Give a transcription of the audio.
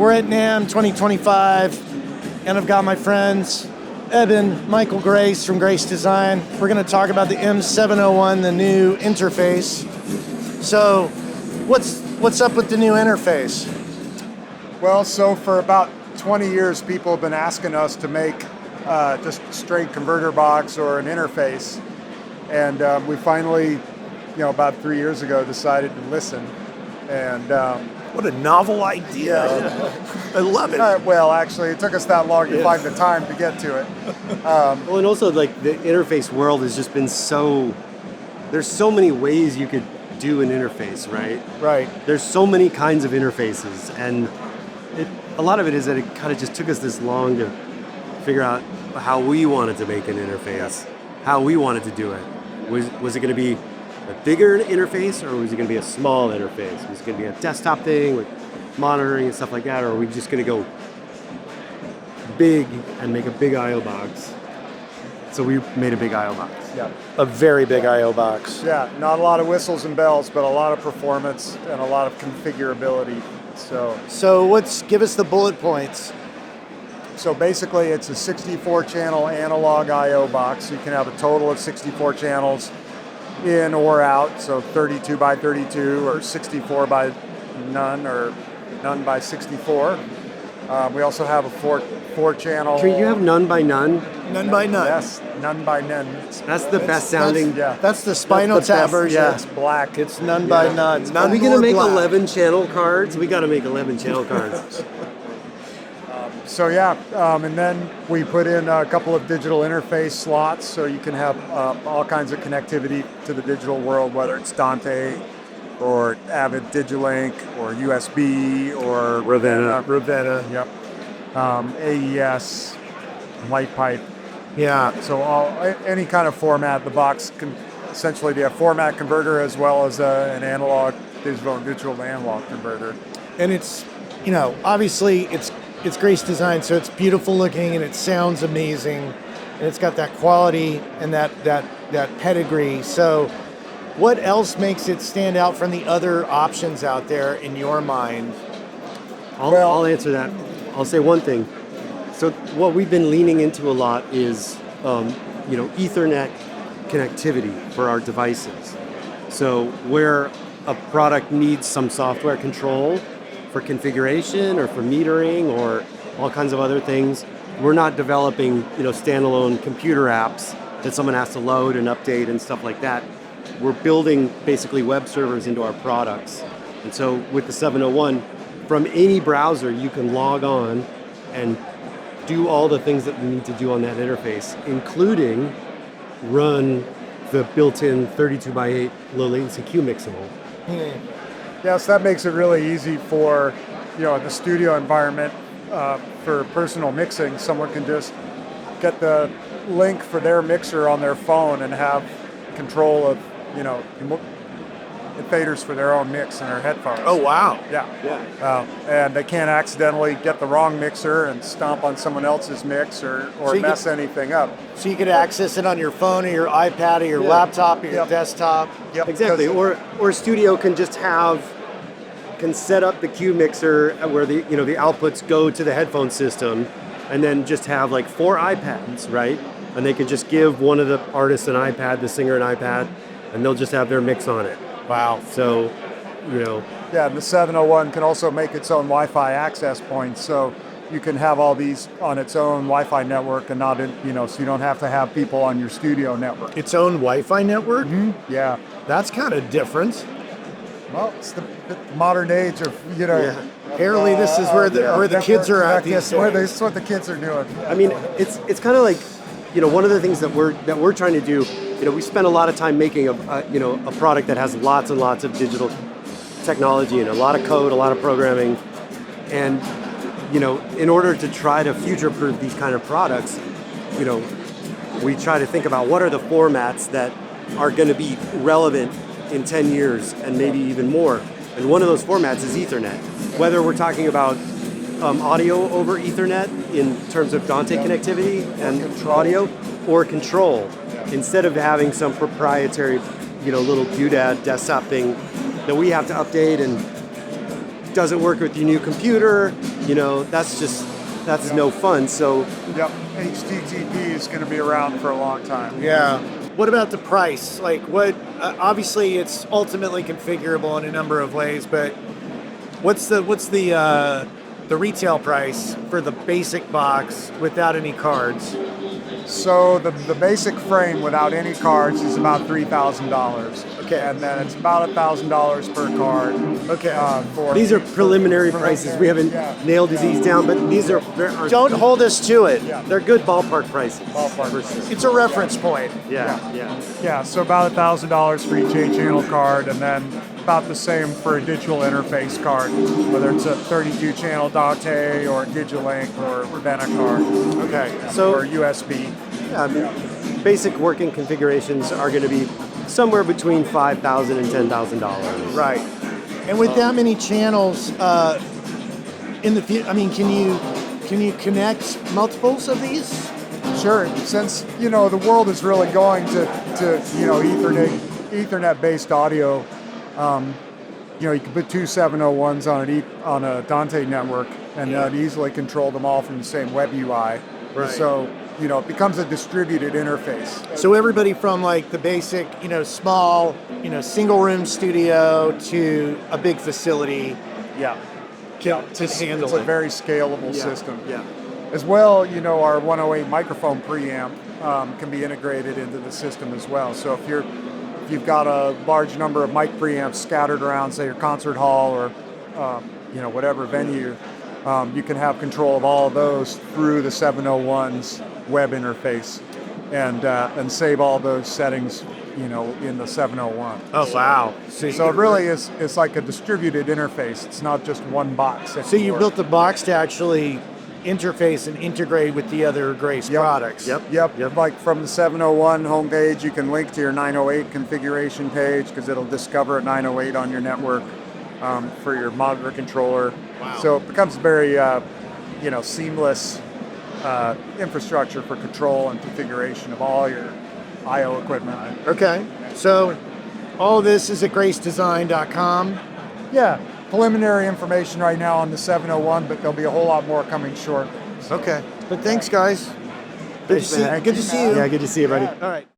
We're at NAMM 2025, and I've got my friends, Eben, Michael, Grace from Grace Design. We're going to talk about the M701, the new interface. So, what's up with the new interface? Well, so for about 20 years, people have been asking us to make just a straight converter box or an interface. And we finally, about 3 years ago, decided to listen. And What a novel idea. I love it. well, actually, it took us that long to find the time to get to it. Well, and also like the interface world has just been there's so many ways you could do an interface, right? Right. There's so many kinds of interfaces, and a lot of it is that it kind of just took us this long to figure out how we wanted to make an interface, how we wanted to do it. Was it going to be a bigger interface, or was it going to be a small interface? Was it going to be a desktop thing with monitoring and stuff like that, or are we just going to go big and make a big I/O box? So we made a big I/O box. Yeah. A very big I/O box. Yeah, not a lot of whistles and bells, but a lot of performance and a lot of configurability. So give us the bullet points. So basically, it's a 64-channel analog I/O box. You can have a total of 64 channels in or out, so 32 by 32 or 64 by none or none by 64. We also have a four channel. Can you have none by none? None by none. Yes, none by none. That's the best sounding. That's the Spinal That's the Tap best, version. yeah. It's black. It's none by none. Are None we going to more make black. 11 channel cards? We got to make 11 channel cards. So and then we put in a couple of digital interface slots, so you can have all kinds of connectivity to the digital world, whether it's Dante or Avid Digilink or USB or Ravenna. Yep. AES, light pipe. Yeah. So any kind of format, the box can essentially be a format converter as well as an analog digital to analog converter. And it's, obviously it's Grace Design, so it's beautiful looking and it sounds amazing, and it's got that quality and that pedigree. So what else makes it stand out from the other options out there in your mind? I'll answer that. I'll say one thing. So what we've been leaning into a lot is, Ethernet connectivity for our devices. So where a product needs some software control for configuration or for metering or all kinds of other things, we're not developing, standalone computer apps that someone has to load and update and stuff like that. We're building basically web servers into our products. And so with the 701, from any browser, you can log on and do all the things that we need to do on that interface, including run the built-in 32 by 8 low latency Q mixable. Yes, that makes it really easy for, the studio environment for personal mixing. Someone can just get the link for their mixer on their phone and have control of, faders for their own mix in their headphones. Oh, wow. Yeah. And they can't accidentally get the wrong mixer and stomp on someone else's mix or mess anything up. So you could access it on your phone or your iPad or your laptop or your desktop. Yep. Exactly. Or studio can set up the Q mixer where the outputs go to the headphone system, and then just have like 4 iPads, right? And they could just give one of the artists an iPad, the singer an iPad, and they'll just have their mix on it. Wow. So, Yeah, and the 701 can also make its own Wi-Fi access points, so you can have all these on its own Wi-Fi network and not so you don't have to have people on your studio network. Its own Wi-Fi network? Mm-hmm. Yeah. That's kind of different. Well, it's the modern age of, Apparently this is where the kids are at these days. This is what the kids are doing. I mean, it's kind of like, one of the things that we're trying to do. We spend a lot of time making a product that has lots and lots of digital technology and a lot of code, a lot of programming, and in order to try to future-proof these kind of products, we try to think about what are the formats that are going to be relevant in 10 years and maybe even more. And one of those formats is Ethernet. Whether we're talking about audio over Ethernet in terms of Dante connectivity and audio, or control, instead of having some proprietary, little doodad desktop thing that we have to update and doesn't work with your new computer, that's no fun. So Yep, HTTP is going to be around for a long time. Yeah. What about the price? Like, what? Obviously, it's ultimately configurable in a number of ways, but what's the retail price for the basic box without any cards? So the basic frame without any cards is about $3,000. Okay. And then it's about $1,000 per card. Okay. these are preliminary prices. We haven't nailed these down, but these are Don't hold us to it. they're good ballpark prices. It's a reference point. Yeah, so about $1,000 for each 8-channel card, and then about the same for a digital interface card, whether it's a 32-channel Dante or a Digilink or a Ravenna card. Okay. Or USB. Yeah, I mean, basic working configurations are going to be somewhere between $5,000 and $10,000. Right. And with that many channels, in the future, I mean, can you connect multiples of these? Sure. Since the world is really going to Ethernet-based audio, you can put two 701s on a Dante network and easily control them all from the same web UI. Right. So it becomes a distributed interface. So everybody from like the basic, small, single room studio to a big facility. Yeah. To It's handle a it. very scalable system. Yeah. As well, our 108 microphone preamp can be integrated into the system as well. So if you've got a large number of mic preamps scattered around, say your concert hall or whatever venue, you can have control of all of those through the 701's web interface, and save all those settings, in the 701. Oh wow! So it really is. It's like a distributed interface. It's not just one box. So you built the box to actually interface and integrate with the other Grace products. Yep. Like from the 701 homepage, you can link to your 908 configuration page because it'll discover a 908 on your network for your modular controller. Wow. So it becomes very, seamless infrastructure for control and configuration of all your I/O equipment. Okay. So all this is at gracedesign.com. Yeah. Preliminary information right now on the 701, but there'll be a whole lot more coming shortly. Okay. But thanks, guys. Thanks, man. Good to see you. Yeah, good to see you, buddy. All right.